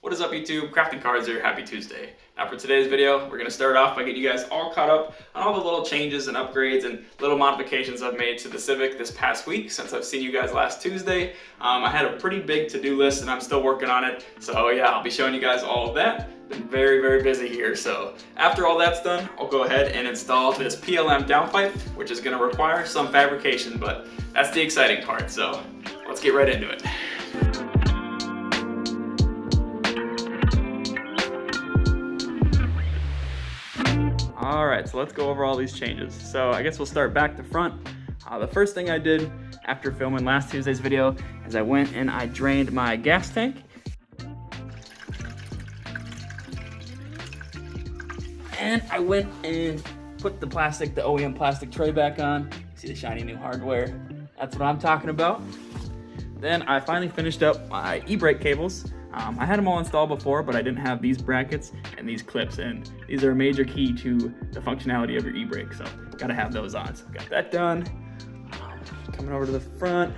What is up YouTube? Crafting Cards here, happy Tuesday. Now for today's video, we're going to start off by getting you guys all caught up on all the little changes and upgrades and little modifications I've made to the Civic this past week since I've seen you guys last Tuesday. I had a pretty big to-do list and I'm still working on it. So yeah, I'll be showing you guys all of that. Been very busy here. So after all that's done, I'll go ahead and install this PLM downpipe, which is going to require some fabrication, but that's the exciting part. So let's get right into it. Alright, so let's go over all these changes. So I guess we'll start back to front. The first thing I did after filming last Tuesday's video is I went and I drained my gas tank. And I went and put the OEM plastic tray back on. See the shiny new hardware? That's what I'm talking about. Then I finally finished up my e-brake cables. I had them all installed before, but I didn't have these brackets and these clips, and these are a major key to the functionality of your e-brake, so gotta have those on. So got that done. Coming over to the front,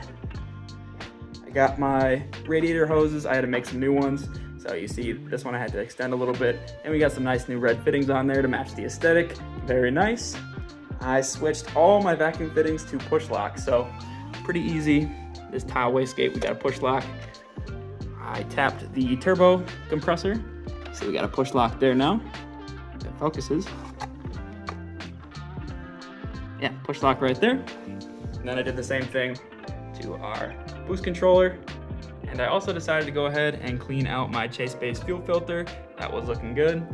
I got my radiator hoses. I had to make some new ones. So you see this one I had to extend a little bit, and we got some nice new red fittings on there to match the aesthetic. Very nice. I switched all my vacuum fittings to push lock, so pretty easy. This tile wastegate, we got a push lock. I tapped the turbo compressor, so we got a push lock there now. If it focuses. Yeah, push lock right there. And then I did the same thing to our boost controller. And I also decided to go ahead and clean out my Chase Base fuel filter. That was looking good.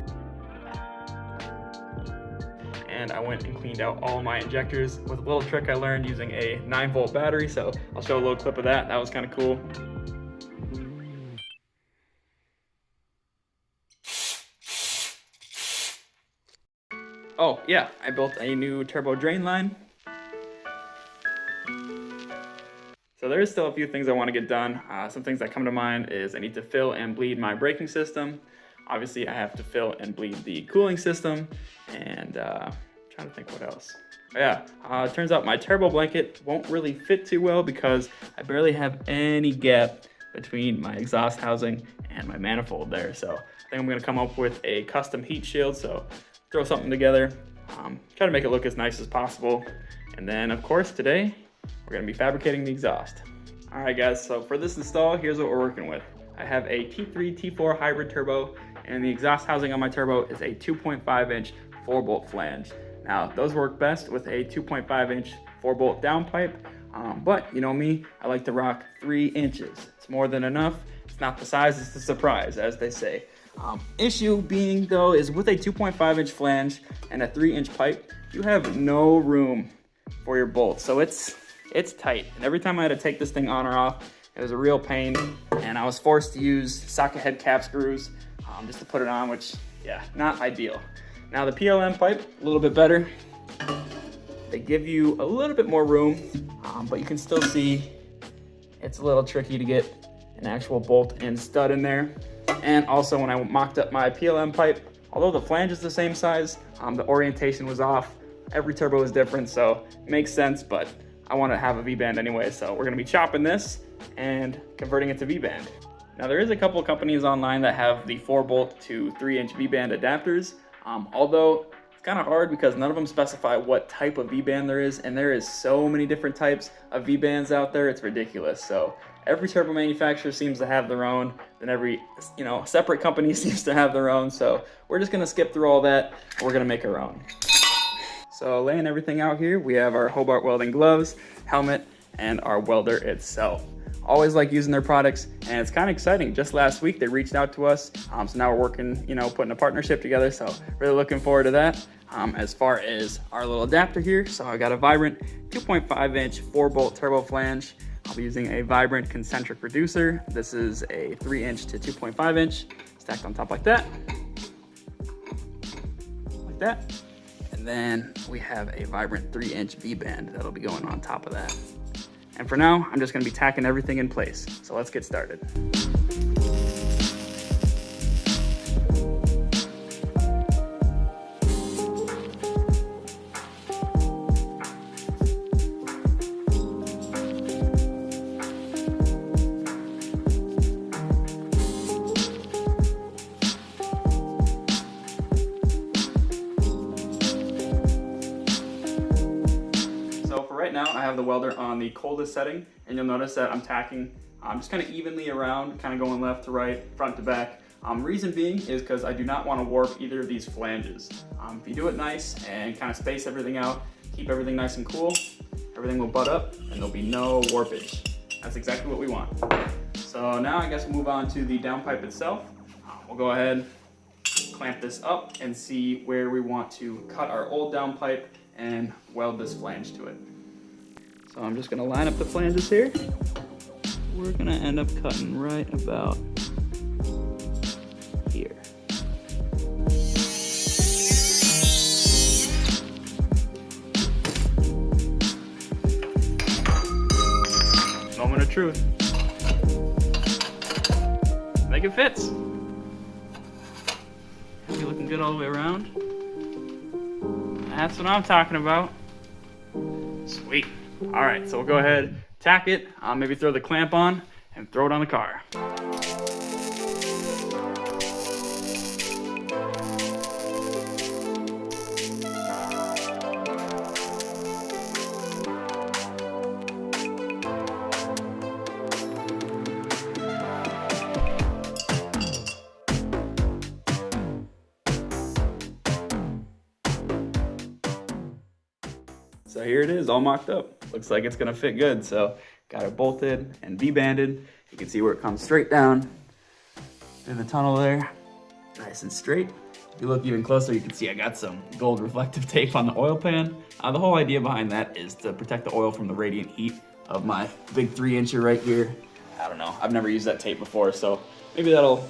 And I went and cleaned out all my injectors with a little trick I learned using a 9-volt battery. So I'll show a little clip of that. That was kind of cool. Oh yeah, I built a new turbo drain line. So there is still a few things I want to get done. Some things that come to mind is I need to fill and bleed my braking system. Obviously I have to fill and bleed the cooling system, and I'm trying to think what else. Oh, yeah, it turns out my turbo blanket won't really fit too well because I barely have any gap between my exhaust housing and my manifold there. So I think I'm going to come up with a custom heat shield. So throw something together, try to make it look as nice as possible. And then of course today we're going to be fabricating the exhaust. All right guys, so for this install, here's what we're working with. I have a T3 T4 hybrid turbo, and the exhaust housing on my turbo is a 2.5 inch 4-bolt flange. Now those work best with a 2.5 inch 4-bolt downpipe, but you know me, I like to rock 3 inches. It's more than enough. It's not the size, it's the surprise, as they say. Issue being though is with a 2.5 inch flange and a 3 inch pipe, you have no room for your bolts. So it's tight. And every time I had to take this thing on or off, it was a real pain. And I was forced to use socket head cap screws just to put it on, which, yeah, not ideal. Now the PLM pipe, a little bit better. They give you a little bit more room, but you can still see it's a little tricky to get an actual bolt and stud in there. And also when I mocked up my PLM pipe, although the flange is the same size, the orientation was off. Every turbo is different, so it makes sense, but I want to have a V-band anyway, so we're going to be chopping this and converting it to V-band. Now there is a couple of companies online that have the 4-bolt to 3-inch V-band adapters, although it's kind of hard because none of them specify what type of V-band there is, and there is so many different types of V-bands out there, it's ridiculous. So every turbo manufacturer seems to have their own, and every separate company seems to have their own. So we're just gonna skip through all that. We're gonna make our own. So laying everything out here, we have our Hobart welding gloves, helmet, and our welder itself. Always like using their products, and it's kind of exciting. Just last week they reached out to us, so now we're working, putting a partnership together. So really looking forward to that. As far as our little adapter here, so I got a Vibrant 2.5 inch 4-bolt turbo flange. I'll be using a Vibrant concentric reducer. This is a 3 inch to 2.5 inch stacked on top like that. Like that. And then we have a Vibrant 3 inch V-band that'll be going on top of that. And for now, I'm just gonna be tacking everything in place. So let's get started. have the welder on the coldest setting, and you'll notice that I'm tacking just kind of evenly around, kind of going left to right, front to back. Reason being is because I do not want to warp either of these flanges. If you do it nice and kind of space everything out, keep everything nice and cool, everything will butt up and there'll be no warpage. That's exactly what we want. So now I guess we'll move on to the downpipe itself. We'll go ahead, clamp this up and see where we want to cut our old downpipe and weld this flange to it. So I'm just gonna line up the flanges here. We're gonna end up cutting right about here. Moment of truth. I think it fits. You're looking good all the way around. That's what I'm talking about. Sweet. All right, so we'll go ahead, tack it, maybe throw the clamp on and throw it on the car. So here it is, all mocked up. Looks like it's gonna fit good. So got it bolted and V-banded. You can see where it comes straight down through the tunnel there, nice and straight. If you look even closer, you can see I got some gold reflective tape on the oil pan. The whole idea behind that is to protect the oil from the radiant heat of my big 3-incher right here. I don't know, I've never used that tape before, so maybe that'll,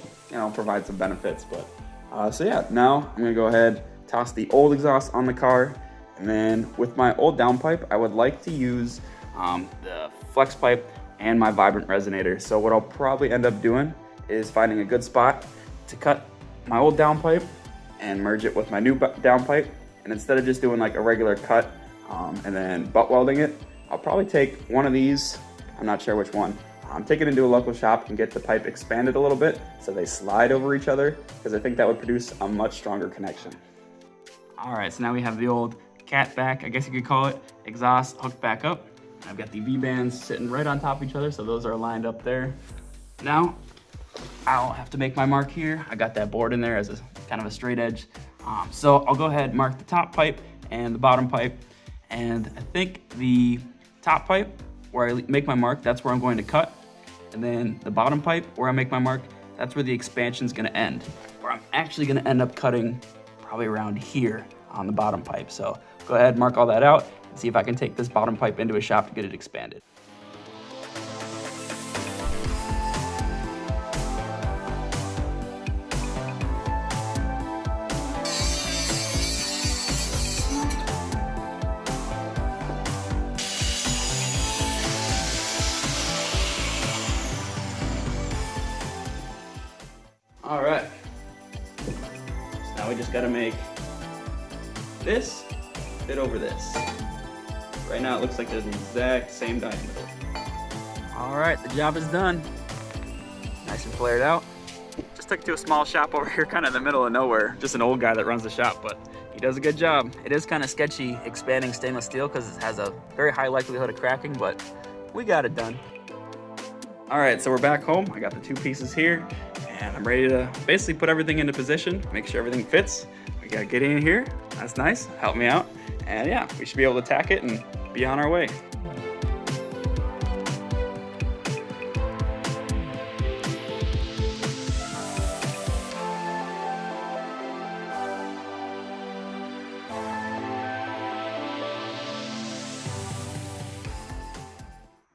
provide some benefits. But so yeah, now I'm gonna go ahead, toss the old exhaust on the car. And then with my old downpipe, I would like to use the flex pipe and my vibrant resonator. So what I'll probably end up doing is finding a good spot to cut my old downpipe and merge it with my new downpipe. And instead of just doing like a regular cut and then butt welding it, I'll probably take one of these, I'm not sure which one, take it into a local shop and get the pipe expanded a little bit so they slide over each other, because I think that would produce a much stronger connection. All right, so now we have the old cat back, I guess you could call it, exhaust hooked back up. I've got the V-bands sitting right on top of each other, so those are lined up there. Now, I'll have to make my mark here. I got that board in there as a kind of a straight edge. So I'll go ahead and mark the top pipe and the bottom pipe. And I think the top pipe, where I make my mark, that's where I'm going to cut. And then the bottom pipe, where I make my mark, that's where the expansion's gonna end. Where I'm actually gonna end up cutting probably around here on the bottom pipe. So go ahead, mark all that out and see if I can take this bottom pipe into a shop to get it expanded. All right, so now we just gotta make this fit over this. Right now it looks like they're the exact same diameter. All right, the job is done. Nice and flared out. Just took it to a small shop over here, kind of in the middle of nowhere. Just an old guy that runs the shop, but he does a good job. It is kind of sketchy expanding stainless steel because it has a very high likelihood of cracking, but we got it done. All right, so we're back home. I got the two pieces here and I'm ready to basically put everything into position, make sure everything fits. We gotta get in here, that's nice, help me out. And yeah, we should be able to tack it and be on our way.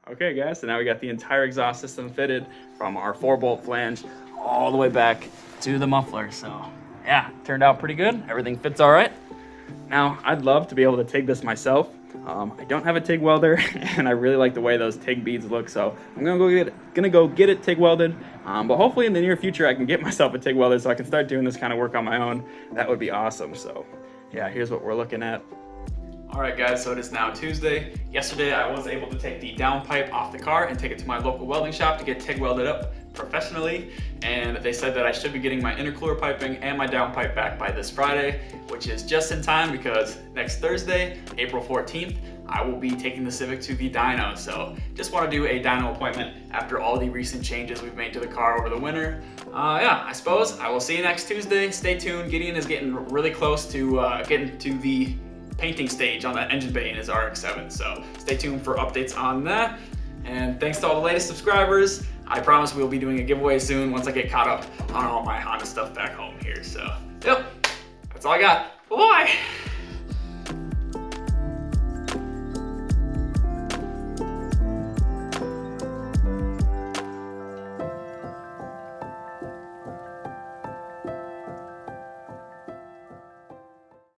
Okay guys, so now we got the entire exhaust system fitted from our 4-bolt flange all the way back to the muffler. So yeah, turned out pretty good. Everything fits all right. Now, I'd love to be able to TIG this myself. I don't have a TIG welder and I really like the way those TIG beads look, so I'm gonna go get it TIG welded. But hopefully in the near future I can get myself a TIG welder so I can start doing this kind of work on my own. That would be awesome. So yeah, here's what we're looking at. All right guys, so it is now Tuesday. Yesterday I was able to take the downpipe off the car and take it to my local welding shop to get TIG welded up professionally, and they said that I should be getting my intercooler piping and my downpipe back by this Friday, which is just in time because next Thursday, April 14th, I will be taking the Civic to the dyno. So just want to do a dyno appointment after all the recent changes we've made to the car over the winter. Yeah, I suppose I will see you next Tuesday. Stay tuned. Gideon is getting really close to getting to the painting stage on that engine bay in his RX-7. So stay tuned for updates on that. And thanks to all the latest subscribers. I promise we'll be doing a giveaway soon once I get caught up on all my Honda stuff back home here. So, yep, that's all I got. Bye.